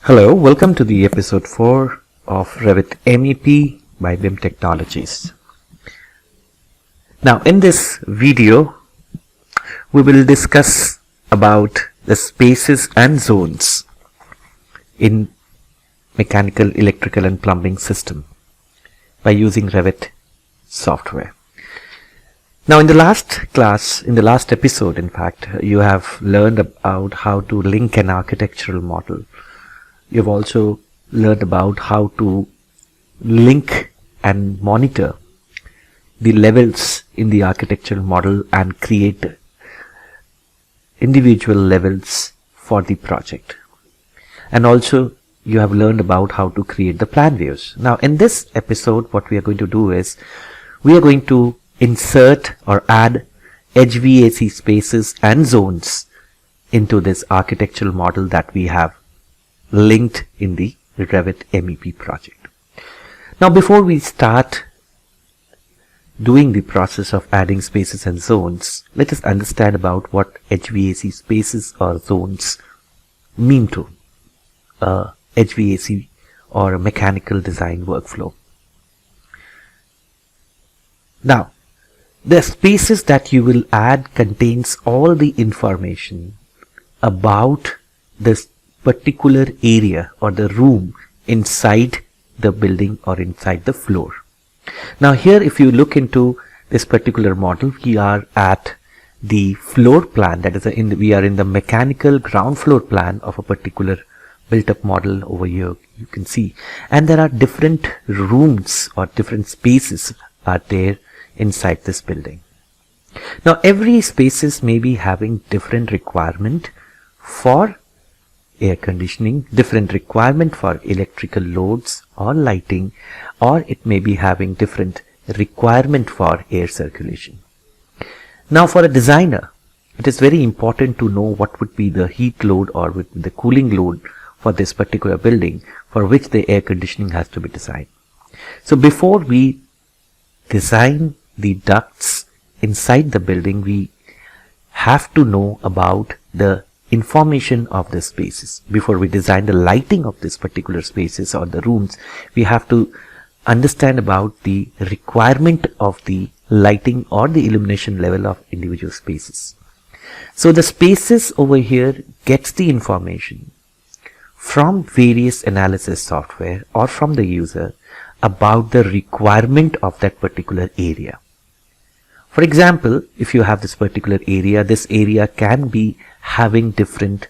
Hello, welcome to the episode 4 of Revit MEP by BIM Technologies. Now in this video, we will discuss about the spaces and zones in mechanical, electrical and plumbing system by using Revit software. Now in the last episode in fact, you have learned about how to link an architectural model. You've also learned about how to link and monitor the levels in the architectural model and create individual levels for the project. And also you have learned about how to create the plan views. Now in this episode, what we are going to do is we are going to insert or add hvac spaces and zones into this architectural model that we have linked in the Revit MEP project. Now before we start doing the process of adding spaces and zones, let us understand about what hvac spaces or zones mean to HVAC or a mechanical design workflow. Now the spaces that you will add contains all the information about this particular area or the room inside the building or inside the floor. Now here if you look into this particular model, we are at the floor plan, that is we are in the mechanical ground floor plan of a particular built up model over here, you can see, and there are different rooms or different spaces are there inside this building. Now every spaces may be having different requirement for air conditioning, different requirement for electrical loads or lighting, or it may be having different requirement for air circulation. Now for a designer, it is very important to know what would be the heat load or with the cooling load for this particular building for which the air conditioning has to be designed. So before we design the ducts inside the building, we have to know about the information of the spaces. Before we design the lighting of this particular spaces or the rooms, we have to understand about the requirement of the lighting or the illumination level of individual spaces. So the spaces over here gets the information from various analysis software or from the user about the requirement of that particular area. For example, if you have this particular area, this area can be having different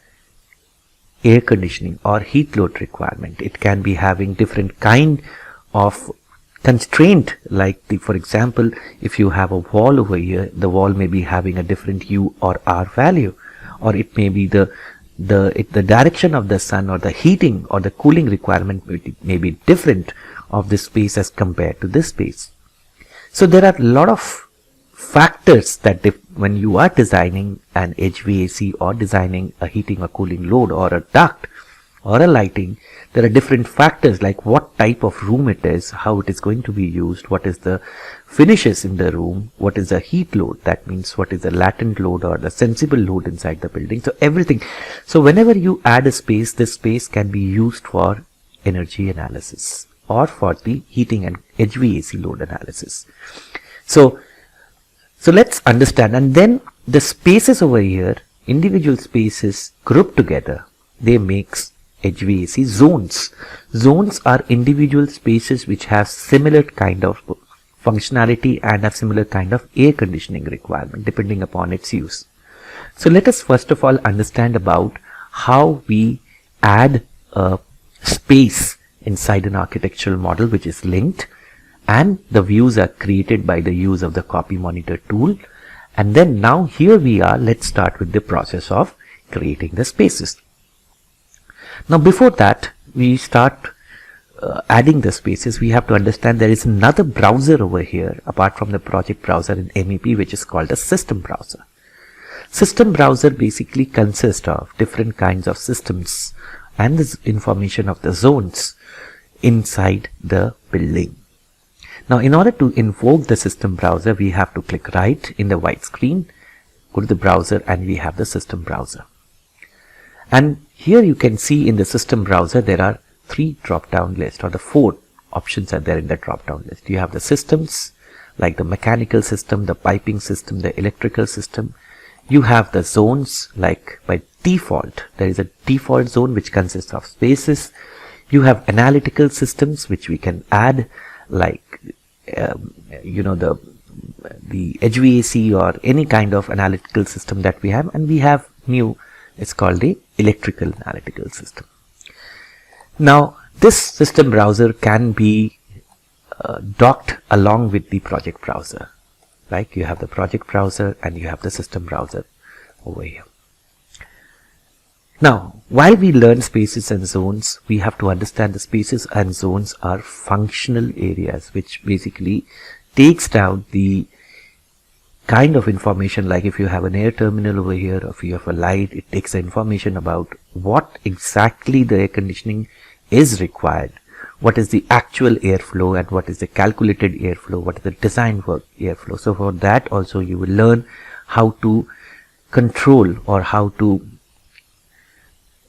air conditioning or heat load requirement. It can be having different kind of constraint, like for example, if you have a wall over here, the wall may be having a different U or R value, or it may be the direction of the sun or the heating or the cooling requirement may be different of this space as compared to this space. So there are a lot of factors that when you are designing an HVAC or designing a heating or cooling load or a duct or a lighting, there are different factors like what type of room it is, how it is going to be used, what is the finishes in the room, what is the heat load, that means what is the latent load or the sensible load inside the building. So everything. So whenever you add a space, this space can be used for energy analysis or for the heating and HVAC load analysis. So let's understand, and then the spaces over here, individual spaces grouped together, they makes HVAC zones. Zones are individual spaces which have similar kind of functionality and a similar kind of air conditioning requirement depending upon its use. So let us first of all understand about how we add a space inside an architectural model which is linked, and the views are created by the use of the copy monitor tool. And then now here we are, let's start with the process of creating the spaces. Now before that we start adding the spaces, we have to understand there is another browser over here apart from the project browser in MEP, which is called a system browser. System browser basically consists of different kinds of systems and the information of the zones inside the building. Now in order to invoke the system browser, we have to click right in the white screen, go to the browser, and we have the system browser. And Here you can see in the system browser there are 3 drop-down lists, or the 4 options are there in the drop-down list. You have the systems, like the mechanical system, the piping system, the electrical system. You have the zones, like by default there is a default zone which consists of spaces. You have analytical systems which we can add, like the hvac or any kind of analytical system that we have, and we have new, it's called the electrical analytical system. Now this system browser can be docked along with the project browser. Like you have the project browser and you have the system browser over here. Now, while we learn spaces and zones, we have to understand the spaces and zones are functional areas, which basically takes down the kind of information, like if you have an air terminal over here, or if you have a light, it takes the information about what exactly the air conditioning is required, what is the actual airflow, and what is the calculated airflow, what is the design work airflow. So for that also you will learn how to control, or how to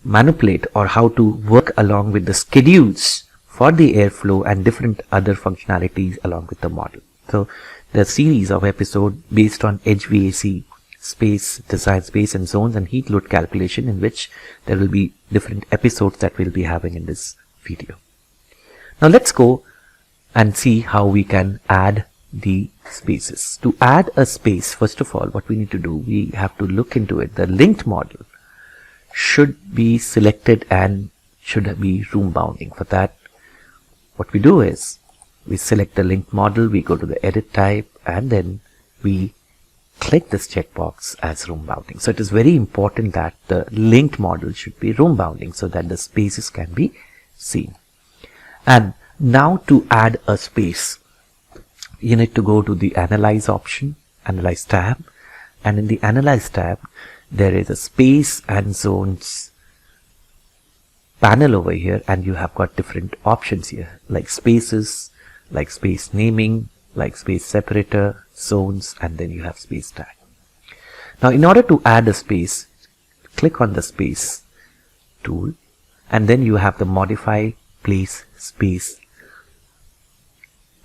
manipulate, or how to work along with the schedules for the airflow and different other functionalities along with the model. So the series of episode based on hvac, space design, space and zones, and heat load calculation, in which there will be different episodes that we'll be having in this video. Now let's go and see how we can add the spaces. To add a space, first of all, what we need to do, we have to look into it. The linked model should be selected and should be room bounding. For that, what we do is we select the linked model, we go to the edit type, and then we click this checkbox as room bounding. So it is very important that the linked model should be room bounding so that the spaces can be seen. And now to add a space, you need to go to the Analyze option, Analyze tab, and in the Analyze tab there is a Space and Zones panel over here, and you have got different options here, like spaces, like space naming, like space separator, zones, and then you have space tag. Now in order to add a space, click on the space tool, and then you have the Modify Place Space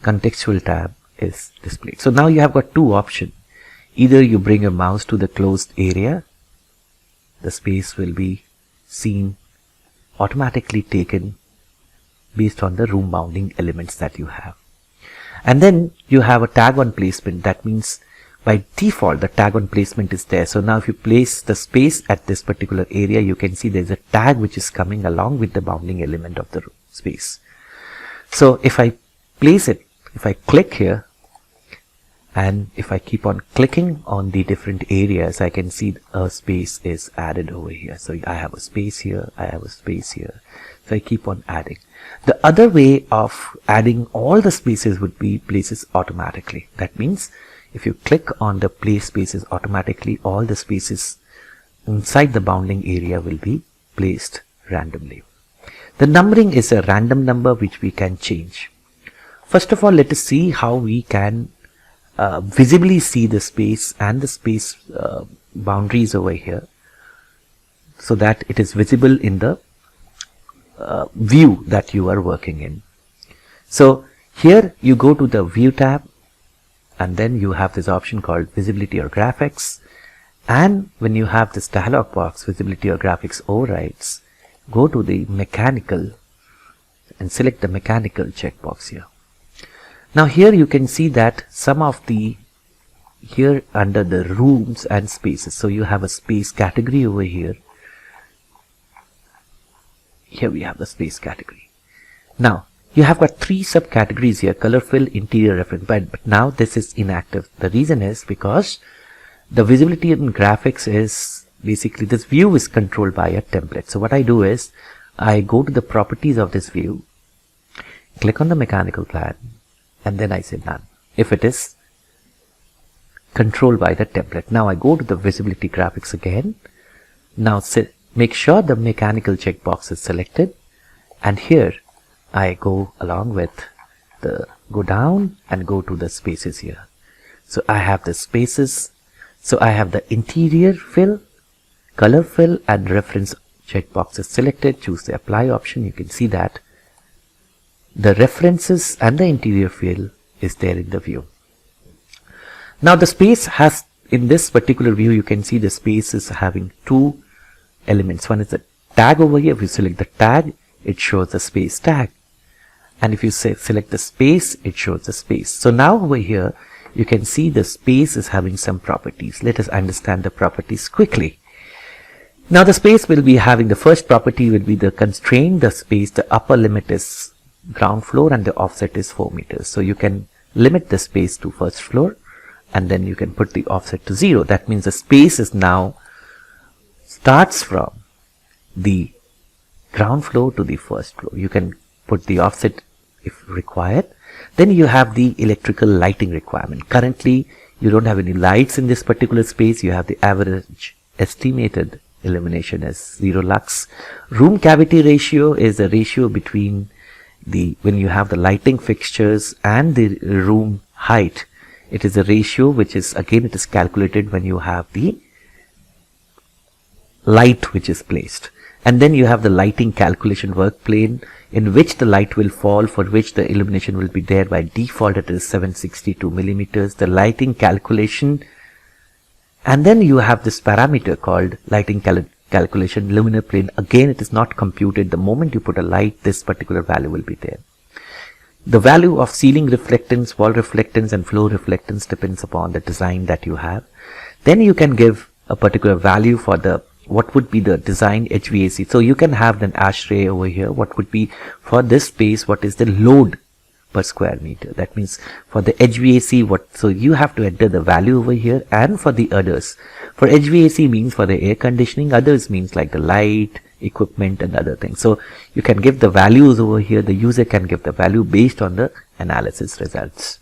contextual tab is displayed. So now you have got two options. Either you bring your mouse to the closed area, the space will be seen, automatically taken based on the room bounding elements that you have. And then you have a tag on placement. That means by default the tag on placement is there. So now if you place the space at this particular area, you can see there is a tag which is coming along with the bounding element of the space. So if I place it, if I click here, and if I keep on clicking on the different areas, I can see a space is added over here. So I have a space here, I have a space here. So I keep on adding. The other way of adding all the spaces would be places automatically. That means if you click on the place spaces automatically, all the spaces inside the bounding area will be placed randomly. The numbering is a random number which we can change. First of all, let us see how we can visibly see the space and the space boundaries over here, so that it is visible in the view that you are working in. So here you go to the View tab, and then you have this option called Visibility or Graphics, and when you have this dialog box, Visibility or Graphics Overrides, go to the Mechanical and select the Mechanical checkbox here. Now here you can see that some of the, here under the rooms and spaces, so you have a space category over here. Here we have the space category. Now you have got three subcategories here: color fill, interior reference, but now this is inactive. The reason is because the visibility and graphics is basically, this view is controlled by a template. So what I do is I go to the properties of this view, click on the mechanical plan, and then I say none if it is controlled by the template. Now I go to the visibility graphics again. Now make sure the mechanical checkbox is selected, and here I go along with the, go down and go to the spaces here. So I have the spaces, so I have the interior fill, color fill and reference Checkbox is selected, choose the apply option. You can see that the references and the interior field is there in the view. Now the space has, in this particular view, you can see the space is having two elements. One is the tag over here. If you select the tag, it shows the space tag. And if you select the space, it shows the space. So now over here, you can see the space is having some properties. Let us understand the properties quickly. Now the space will be having, the first property will be the constraint, the space, the upper limit is ground floor and the offset is 4 meters. So you can limit the space to first floor and then you can put the offset to 0. That means the space is now starts from the ground floor to the first floor. You can put the offset if required. Then you have the electrical lighting requirement. Currently you don't have any lights in this particular space. You have the average estimated illumination as 0 lux. Room cavity ratio is the ratio between the, when you have the lighting fixtures and the room height, it is a ratio which is, again, it is calculated when you have the light which is placed. And then you have the lighting calculation work plane in which the light will fall, for which the illumination will be there. By default it is 762 millimeters. The lighting calculation, and then you have this parameter called lighting calculation luminar plane. Again, it is not computed. The moment you put a light, this particular value will be there. The value of ceiling reflectance, wall reflectance and floor reflectance depends upon the design that you have. Then you can give a particular value for the, what would be the design HVAC. So you can have an ASHRAE over here. What would be for this space, what is the load per square meter? That means for the HVAC, what, so you have to enter the value over here. And for the others, for HVAC means for the air conditioning, others means like the light, equipment and other things. So you can give the values over here. The user can give the value based on the analysis results.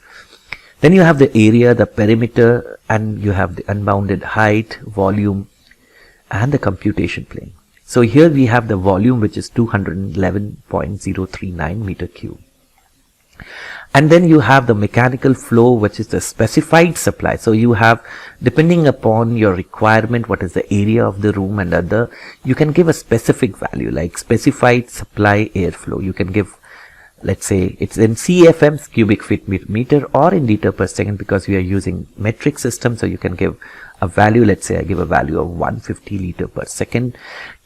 Then you have the area, the perimeter, and you have the unbounded height, volume, and the computation plane. So here we have the volume, which is 211.039 meter cube. And then you have the mechanical flow, which is the specified supply. So you have, depending upon your requirement, what is the area of the room and other, you can give a specific value like specified supply airflow. You can give, let's say it's in CFM, cubic feet meter, or in liter per second, because we are using metric system. So you can give a value, let's say I give a value of 150 liter per second.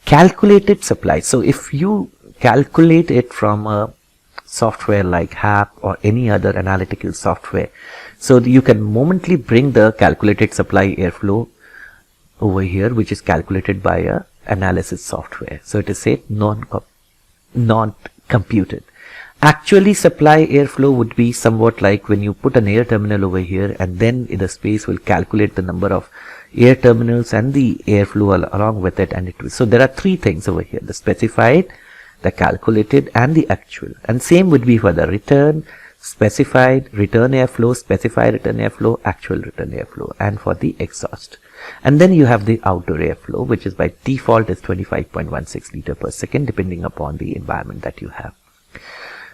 Calculated supply. So if you calculate it from a software like HAP or any other analytical software, so you can momently bring the calculated supply airflow over here, which is calculated by a analysis software. So it is said non-computed. Actually, supply airflow would be somewhat like when you put an air terminal over here, and then the space will calculate the number of air terminals and the airflow along with it. And it will, so there are three things over here: the specified, the calculated, and the actual. And same would be for the return, specified return airflow, specified return airflow, actual return airflow, and for the exhaust. And then you have the outdoor airflow, which is by default is 25.16 liter per second, depending upon the environment that you have.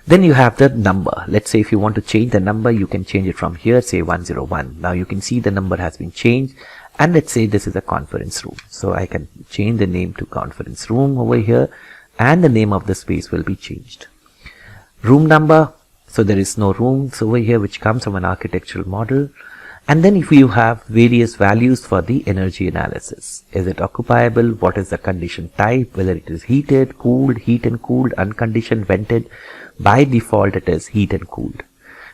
Then you have the number. Let's say if you want to change the number, you can change it from here, say 101. Now you can see the number has been changed. And let's say this is a conference room. So I can change the name to conference room over here, and the name of the space will be changed. Room number. So there is no rooms over here, which comes from an architectural model. And then if you have various values for the energy analysis, is it occupiable? What is the condition type? Whether it is heated, cooled, heat and cooled, unconditioned, vented. By default, it is heat and cooled.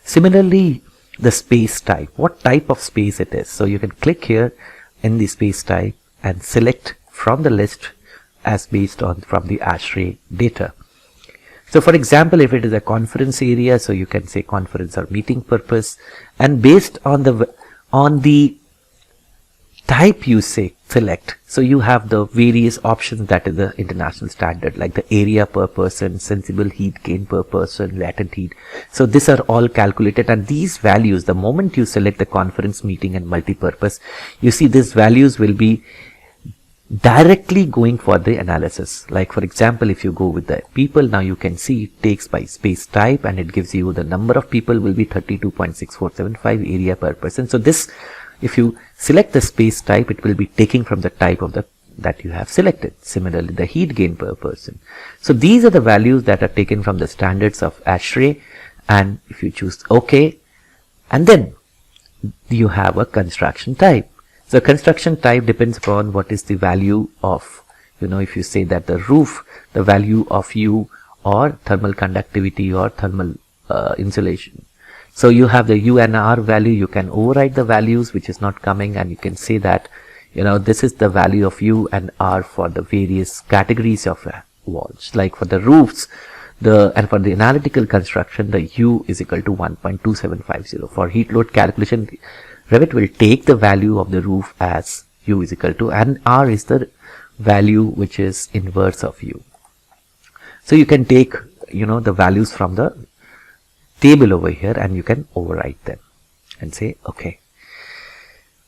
Similarly, the space type, what type of space it is. So you can click here in the space type and select from the list as based on from the ASHRAE data. So for example, if it is a conference area, so you can say conference or meeting purpose, and based on the type you say select. So you have the various options that is the international standard, like the area per person, sensible heat gain per person, latent heat. So these are all calculated, and these values, the moment you select the conference, meeting and multi-purpose, you see these values will be directly going for the analysis. Like for example, if you go with the people, now you can see it takes by space type, and it gives you the number of people will be 32.6475 area per person. So this, if you select the space type, it will be taking from the type of the that you have selected. Similarly, the heat gain per person. So these are the values that are taken from the standards of ASHRAE, and if you choose OK, and then you have a construction type. So construction type depends upon what is the value of, if you say that the roof, the value of U or thermal conductivity or thermal insulation. So you have the U and R value, you can override the values which is not coming, and you can say that, this is the value of U and R for the various categories of walls. Like for the roofs, and for the analytical construction, the U is equal to 1.2750. For heat load calculation, Revit will take the value of the roof as U is equal to, and R is the value which is inverse of U. So you can take, the values from the table over here, and you can overwrite them and say OK.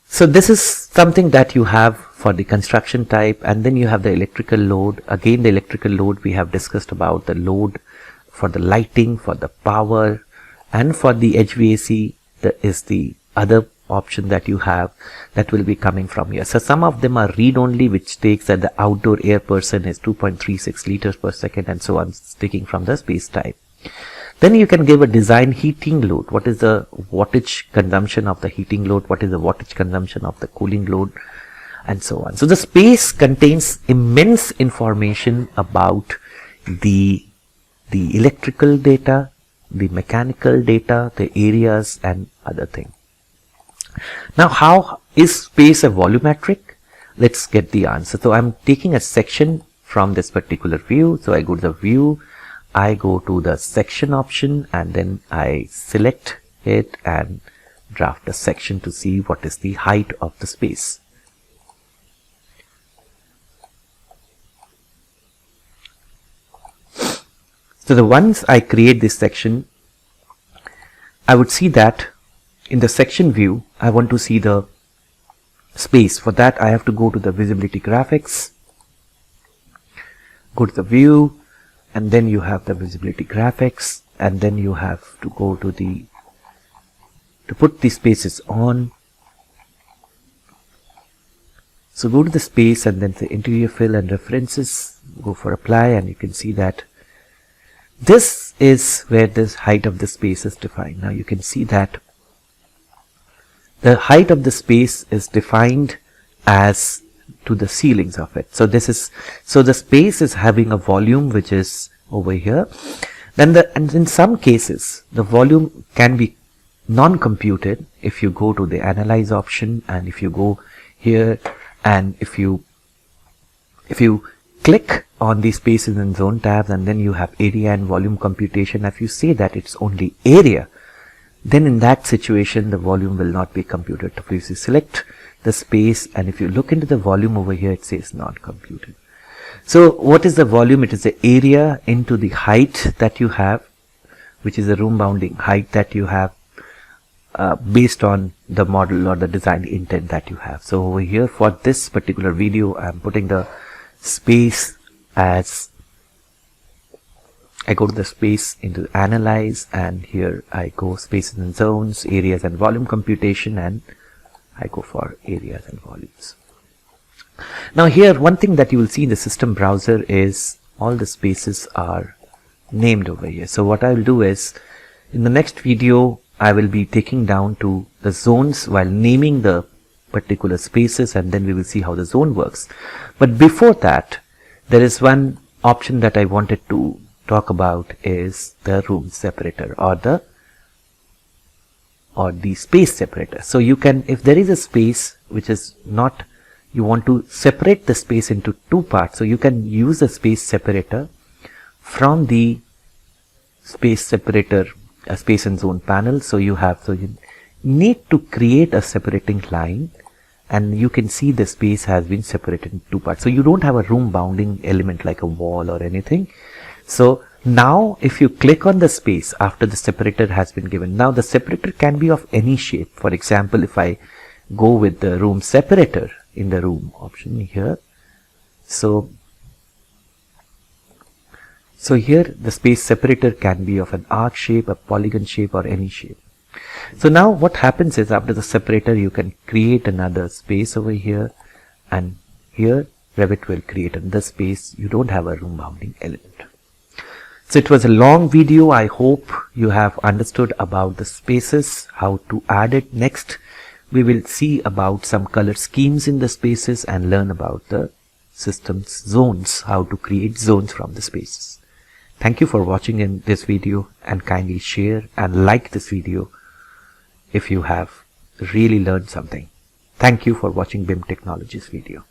So this is something that you have for the construction type, and then you have the electrical load. Again, the electrical load, we have discussed about the load for the lighting, for the power, and for the HVAC. There is the other option that you have that will be coming from here. So some of them are read only, which takes that the outdoor air person is 2.36 liters per second, and so on, taking from the space type. Then you can give a design heating load. What is the wattage consumption of the heating load? What is the wattage consumption of the cooling load? And so on. So the space contains immense information about the electrical data, the mechanical data, the areas, and other things. Now, how is space a volumetric? Let's get the answer. So I'm taking a section from this particular view. So I go to the view, I go to the section option, and then I select it and draft a section to see what is the height of the space. So once I create this section, I would see that in the section view, I want to see the space. For that, I have to go to the visibility graphics, go to the view, and then you have the visibility graphics, and then you have to go to put the spaces on. So go to the space and then say interior fill and references, go for apply, and you can see that this is where this height of the space is defined. Now you can see that the height of the space is defined as to the ceilings of it. So the space is having a volume which is over here. And in some cases the volume can be non-computed if you go to the analyze option, and if you go here and if you click on the spaces and zone tabs, and then you have area and volume computation. If you say that it's only area, then in that situation the volume will not be computed. If you select the space and if you look into the volume over here, it says not computed. So what is the volume? It is the area into the height that you have, which is the room bounding height that you have based on the model or the design intent that you have. So over here for this particular video, I'm putting the space as, I go to the space into analyze, and here I go spaces and zones, areas and volume computation, and I go for areas and volumes. Now here one thing that you will see in the system browser is all the spaces are named over here. So what I will do is, in the next video I will be taking down to the zones while naming the particular spaces, and then we will see how the zone works. But before that, there is one option that I wanted to talk about, is the room separator or the space separator. So you can, if there is a space which is not, you want to separate the space into two parts, so you can use the space separator from the space separator space and zone panel. So you need to create a separating line, and you can see the space has been separated in two parts. So you don't have a room bounding element like a wall or anything. So now if you click on the space after the separator has been given, now the separator can be of any shape. For example, if I go with the room separator in the room option here, so here the space separator can be of an arc shape, a polygon shape, or any shape. So now what happens is, after the separator you can create another space over here, and here Revit will create in this space. You don't have a room bounding element. So it was a long video. I hope you have understood about the spaces, how to add it. Next, we will see about some color schemes in the spaces and learn about the system's zones, how to create zones from the spaces. Thank you for watching in this video, and kindly share and like this video if you have really learned something. Thank you for watching BIM Technologies video.